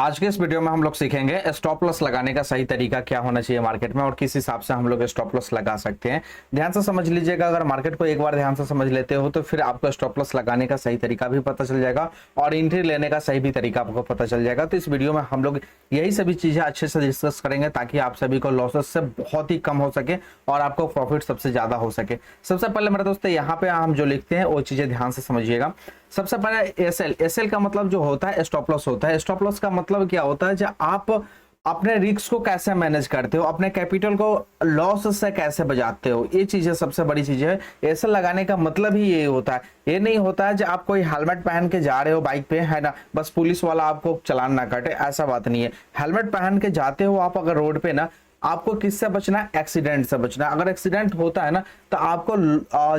आज के इस वीडियो में हम लोग सीखेंगे स्टॉप लॉस लगाने का सही तरीका क्या होना चाहिए मार्केट में और किस हिसाब से हम लोग स्टॉप लॉस लगा सकते हैं। ध्यान से समझ लीजिएगा, अगर मार्केट को एक बार ध्यान से समझ लेते हो तो फिर आपको स्टॉप लॉस लगाने का सही तरीका भी पता चल जाएगा और एंट्री लेने का सही भी तरीका आपको पता चल जाएगा। तो इस वीडियो में हम लोग यही सभी चीजें अच्छे से डिस्कस करेंगे ताकि आप सभी को लॉसेस से बहुत ही कम हो सके और आपको प्रॉफिट सबसे ज्यादा हो सके। सबसे पहले मेरे दोस्तों यहाँ पे हम जो लिखते हैं वो चीजें ध्यान से समझिएगा। सबसे पहले एसएल का मतलब जो होता है स्टॉप लॉस होता है। स्टॉप लॉस का मतलब क्या होता है, जब आप अपने रिस्क को कैसे मैनेज करते हो, अपने कैपिटल को लॉस से कैसे बचाते हो, ये चीजें सबसे बड़ी चीज है। एसएल लगाने का मतलब ही ये होता है। ये नहीं होता है जब आप कोई हेलमेट पहन के जा रहे हो बाइक पे, है ना, बस पुलिस वाला आपको चालान ना काटे, ऐसा बात नहीं है। हेलमेट पहन के जाते हो आप अगर रोड पे ना, आपको किससे बचना है? एक्सीडेंट से बचना है। अगर एक्सीडेंट होता है ना तो आपको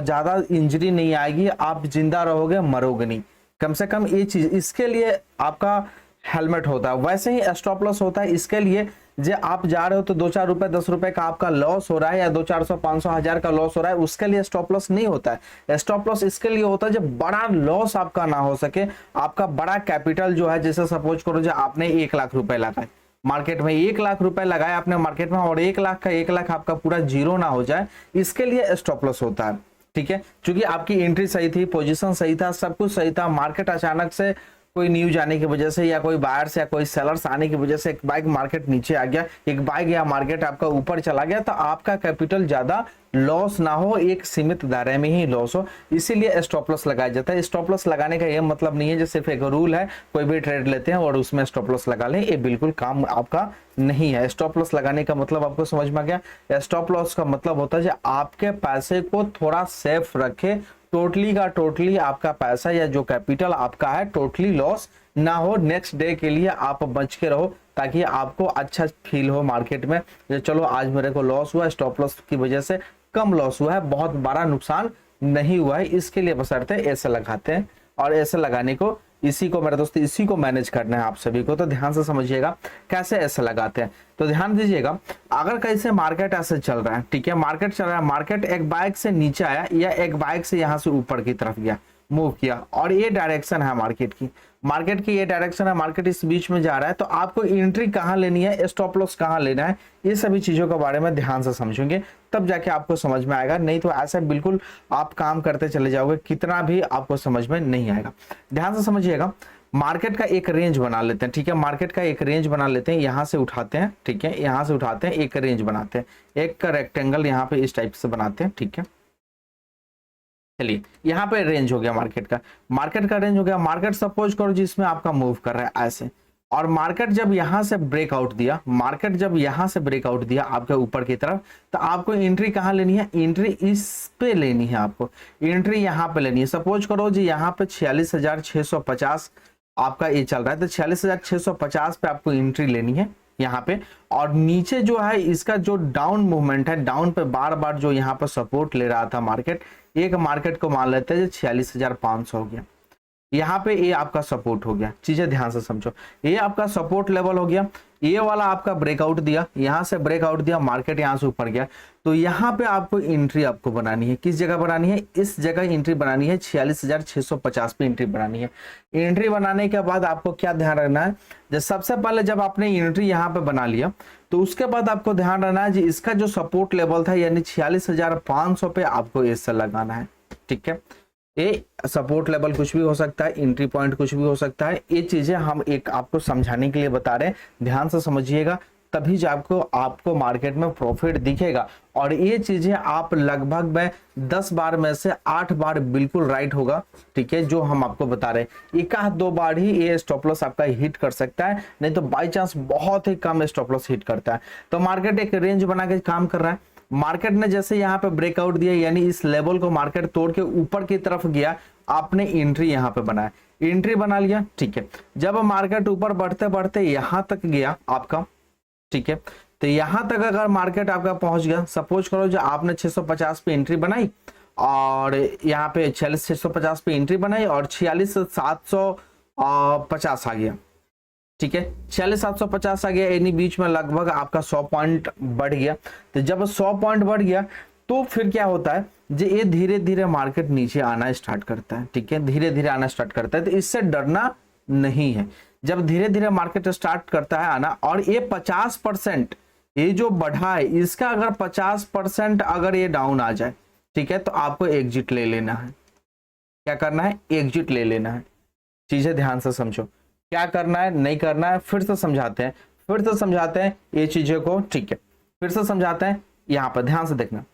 ज्यादा इंजरी नहीं आएगी, आप जिंदा रहोगे, मरोगे नहीं, कम से कम ये चीज इसके लिए आपका हेलमेट होता है। वैसे ही स्टॉप लॉस होता है इसके लिए, जो आप जा रहे हो तो 2-4 रुपए 10 रुपए का आपका लॉस हो रहा है या 200-400-500-1000 का लॉस हो रहा है, उसके लिए स्टॉप लॉस नहीं होता है। स्टॉप लॉस इसके लिए होता है जब बड़ा लॉस आपका ना हो सके, आपका बड़ा कैपिटल जो है, जैसे सपोज करो जो आपने 1 लाख रुपए लगाए मार्केट में, 1 लाख रुपए लगाए आपने मार्केट में और 1 लाख का 1 लाख आपका पूरा जीरो ना हो जाए, इसके लिए स्टॉप लॉस होता है। ठीक है, क्योंकि आपकी एंट्री सही थी, पोजीशन सही था, सब कुछ सही था, मार्केट अचानक से कोई न्यूज आने की वजह से या कोई बायर्स या कोई सेलर्स आने की वजह से एक बाइक मार्केट नीचे आ गया, एक बाइक या मार्केट आपका ऊपर चला गया, तो आपका कैपिटल ज्यादा लॉस ना हो, एक सीमित दायरे में ही लॉस हो, इसीलिए स्टॉप लॉस लगाया जाता है। स्टॉप लॉस लगाने का यह मतलब नहीं है जो सिर्फ एक रूल है, कोई भी ट्रेड लेते हैं और उसमें स्टॉप लॉस लगा लें, ये बिल्कुल काम आपका नहीं है। स्टॉप लॉस लगाने का मतलब आपको समझ में आ गया? स्टॉप लॉस का मतलब होता है जो आपके पैसे को थोड़ा सेफ रखे, टोटली का टोटली आपका पैसा या जो कैपिटल आपका है टोटली लॉस ना हो, नेक्स्ट डे के लिए आप बच के रहो, ताकि आपको अच्छा फील हो मार्केट में, जो चलो आज मेरे को लॉस हुआ, स्टॉप लॉस की वजह से कम लॉस हुआ है, बहुत बड़ा नुकसान नहीं हुआ है। इसके लिए बशर्ते ऐसे लगाते हैं और ऐसे लगाने को, इसी को मेरे दोस्त, इसी को मैनेज करना है आप सभी को। तो ध्यान से समझिएगा कैसे ऐसे लगाते हैं। तो ध्यान दीजिएगा, अगर कैसे मार्केट ऐसे चल रहा है, ठीक है, मार्केट चल रहा है, मार्केट एक बाइक से नीचे आया या एक बाइक से यहां से ऊपर की तरफ गया, मूव किया, और ये डायरेक्शन है मार्केट की ये डायरेक्शन है, मार्केट इस बीच में जा रहा है, तो आपको एंट्री कहां लेनी है, स्टॉप लॉस कहां लेना है, ये सभी चीजों के बारे में ध्यान से समझेंगे तब जाके आपको समझ में आएगा। नहीं तो ऐसे बिल्कुल आप काम करते चले जाओगे, कितना भी आपको समझ में नहीं आएगा। ध्यान से समझिएगा, मार्केट का एक रेंज बना लेते हैं, ठीक है, मार्केट का एक रेंज बना लेते हैं, यहां से उठाते हैं, ठीक है, यहां से उठाते हैं, एक रेंज बनाते हैं, एक रेक्टेंगल यहाँ पे इस टाइप से बनाते हैं, ठीक है। चलिए यहाँ पे रेंज हो गया मार्केट का रेंज हो गया। मार्केट सपोज करो जिसमें आपका मूव कर रहा है ऐसे, और मार्केट जब यहां से ब्रेकआउट दिया, मार्केट जब यहां से ब्रेकआउट दिया आपके ऊपर की तरफ, तो आपको एंट्री कहां लेनी है? एंट्री इस पे लेनी है, आपको एंट्री यहां पे लेनी है। सपोज करो जी यहाँ पे 46,650 आपका ये चल रहा है, तो 46,650 पे आपको एंट्री लेनी है यहाँ पे। और नीचे जो है इसका जो डाउन मूवमेंट है, डाउन पे बार बार जो यहाँ पे सपोर्ट ले रहा था मार्केट, एक मार्केट को मान लेते हैं 46,500 हो गया, यहाँ पे ये आपका सपोर्ट हो गया। चीजें ध्यान से समझो, ये आपका सपोर्ट लेवल हो गया, ये वाला आपका ब्रेकआउट दिया, यहां से ब्रेकआउट दिया, मार्केट यहां से ऊपर गया, तो यहाँ पे आपको एंट्री आपको बनानी है। किस जगह बनानी है? इस जगह एंट्री बनानी है, 46,650 पे एंट्री बनानी है। एंट्री बनाने के बाद आपको क्या ध्यान रखना है, जब सबसे पहले जब आपने एंट्री यहाँ पे बना लिया, तो उसके बाद आपको ध्यान रखना है जी इसका जो सपोर्ट लेवल था यानी 46,500 पे आपको ऐसा लगाना है, ठीक है। ये सपोर्ट लेवल कुछ भी हो सकता है, एंट्री पॉइंट कुछ भी हो सकता है, ये चीजें हम एक आपको समझाने के लिए बता रहे हैं, ध्यान से समझिएगा, तभी जो आपको मार्केट में प्रॉफिट दिखेगा। और ये चीजें आप लगभग में 10 बार में से 8 बार बिल्कुल राइट होगा, ठीक है, जो हम आपको बता रहे हैं। एक आध 2 बार ही ये स्टॉप लॉस आपका हिट कर सकता है, नहीं तो बाई चांस बहुत ही कम स्टॉप लॉस हिट करता है। तो मार्केट एक रेंज बना के काम कर रहा है, मार्केट ने जैसे यहाँ पे ब्रेकआउट दिया यानी इस लेवल को मार्केट तोड़ के ऊपर की तरफ गया, आपने एंट्री यहाँ पे बनाया, एंट्री बना लिया, ठीक है। जब मार्केट ऊपर बढ़ते बढ़ते यहाँ तक गया आपका, ठीक है, तो यहां तक अगर मार्केट आपका पहुंच गया, सपोज करो जो आपने 650 पे एंट्री बनाई और यहाँ पे 46,650 पे एंट्री बनाई और 46,750 आ गया, ठीक है, 46,750 आ गया, यानी बीच में लगभग आपका 100 पॉइंट बढ़ गया। तो जब 100 पॉइंट बढ़ गया तो फिर क्या होता है, जो ये धीरे धीरे मार्केट नीचे आना स्टार्ट करता है, ठीक है, धीरे धीरे आना स्टार्ट करता है। तो इससे डरना नहीं है। जब धीरे धीरे मार्केट स्टार्ट करता है आना और ये 50% ये जो बढ़ा है इसका अगर 50% अगर ये डाउन आ जाए, ठीक है, तो आपको एग्जिट ले लेना है। क्या करना है? एग्जिट ले लेना है। चीजें ध्यान से समझो, क्या करना है नहीं करना है फिर से समझाते हैं, ये चीजें को, ठीक है, फिर से समझाते हैं। यहाँ पर ध्यान से देखना,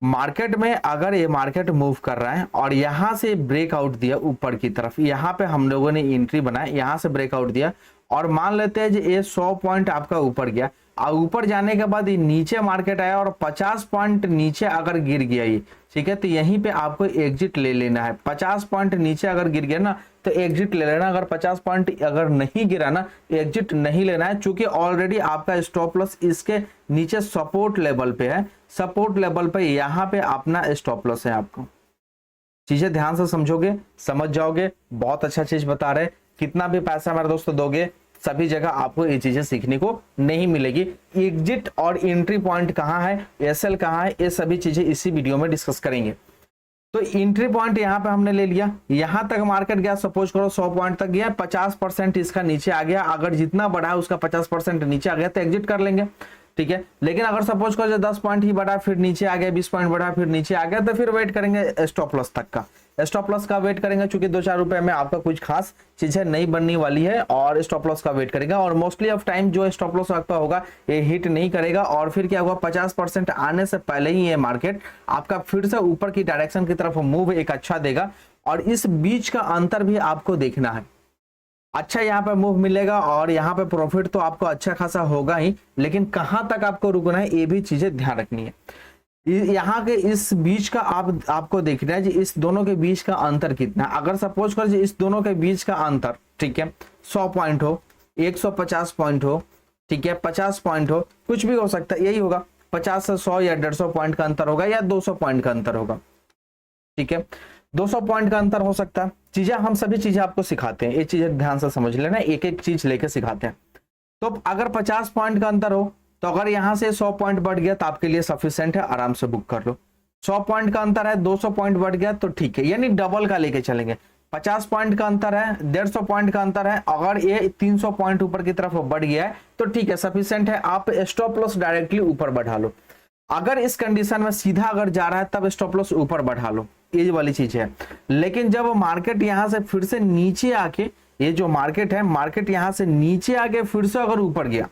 मार्केट में अगर ये मार्केट मूव कर रहा है और यहां से ब्रेकआउट दिया ऊपर की तरफ, यहां पे हम लोगों ने एंट्री बनाया, यहां से ब्रेकआउट दिया और मान लेते हैं ये 100 पॉइंट आपका ऊपर गया और ऊपर जाने के बाद ये नीचे मार्केट आया और 50 पॉइंट नीचे अगर गिर गया ये, ठीक है, तो यहीं पे आपको एग्जिट ले लेना है। 50 पॉइंट नीचे अगर गिर गया ना तो एग्जिट ले लेना, अगर 50 पॉइंट अगर नहीं गिरा ना एग्जिट नहीं लेना है, क्योंकि ऑलरेडी आपका स्टॉप लॉस इसके नीचे सपोर्ट लेवल पे है, सपोर्ट लेवल पे यहाँ पे अपना स्टॉप लॉस है। आपको चीजें ध्यान से समझोगे समझ जाओगे, बहुत अच्छा चीज बता रहे। कितना भी पैसा हमारे दोस्तों दोगे सभी जगह आपको ये चीजें सीखने को नहीं मिलेगी। एग्जिट और एंट्री पॉइंट कहाँ है, एसएल कहाँ है, ये सभी चीजें इसी वीडियो में डिस्कस करेंगे। तो एंट्री पॉइंट यहाँ पे हमने ले लिया, यहां तक मार्केट गया, सपोज करो 100 पॉइंट तक गया, 50% इसका नीचे आ गया, अगर जितना बढ़ा है उसका 50% नीचे आ गया तो एग्जिट कर लेंगे, ठीक है। लेकिन अगर सपोज करो 10 पॉइंट ही बढ़ा फिर नीचे आ गया, 20 पॉइंट बढ़ा फिर नीचे आ गया, तो फिर वेट करेंगे स्टॉप लॉस तक का। स्टॉप लॉस का वेट करेंगे, क्योंकि 2-4 रुपए में आपका कुछ खास चीजें नहीं बनने वाली है, और स्टॉप लॉस का वेट करेगा और मोस्टली ऑफ टाइम जो स्टॉप लॉस आपका होगा ये हिट नहीं करेगा और फिर क्या होगा 50% आने से पहले ही ये मार्केट आपका फिर से ऊपर की डायरेक्शन की तरफ मूव एक अच्छा देगा। और इस बीच का अंतर भी आपको देखना है, अच्छा यहाँ पे मूव मिलेगा और यहाँ पे प्रॉफिट तो आपको अच्छा खासा होगा ही, लेकिन कहां तक आपको रुकना है ये भी चीजें ध्यान रखनी है। यहाँ के इस बीच का आपको देखना है जी, इस दोनों के बीच का अंतर कितना है। अगर सपोज कर इस दोनों के बीच का अंतर, ठीक है, 100 पॉइंट हो, 150 पॉइंट हो, ठीक है, 50 पॉइंट हो, कुछ भी हो सकता है, यही होगा 50 से 100 या 150 पॉइंट का अंतर होगा या 200 पॉइंट का अंतर होगा, ठीक है, 200 पॉइंट का अंतर हो सकता है। चीजें हम सभी चीजें आपको सिखाते हैं, ये चीजें ध्यान से समझ लेना, एक एक चीज लेके सिखाते हैं। तो अगर 50 पॉइंट का अंतर हो तो अगर यहां से 100 पॉइंट बढ़ गया तो आपके लिए सफिशिएंट है, आराम से बुक कर लो। 100 पॉइंट का अंतर है, 200 पॉइंट बढ़ गया तो ठीक है, यानी डबल का लेके चलेंगे। 50 पॉइंट का अंतर है, 150 पॉइंट का अंतर है, अगर ये 300 पॉइंट ऊपर की तरफ बढ़ गया है तो ठीक है, सफिशिएंट है, आप स्टॉप लॉस डायरेक्टली ऊपर बढ़ा लो। अगर इस कंडीशन में सीधा अगर जा रहा है तब स्टॉप लॉस ऊपर बढ़ा लो, ये वाली चीज है। लेकिन जब मार्केट यहां से फिर से नीचे आके, ये जो मार्केट है, मार्केट यहां से नीचे आके फिर से अगर ऊपर गया,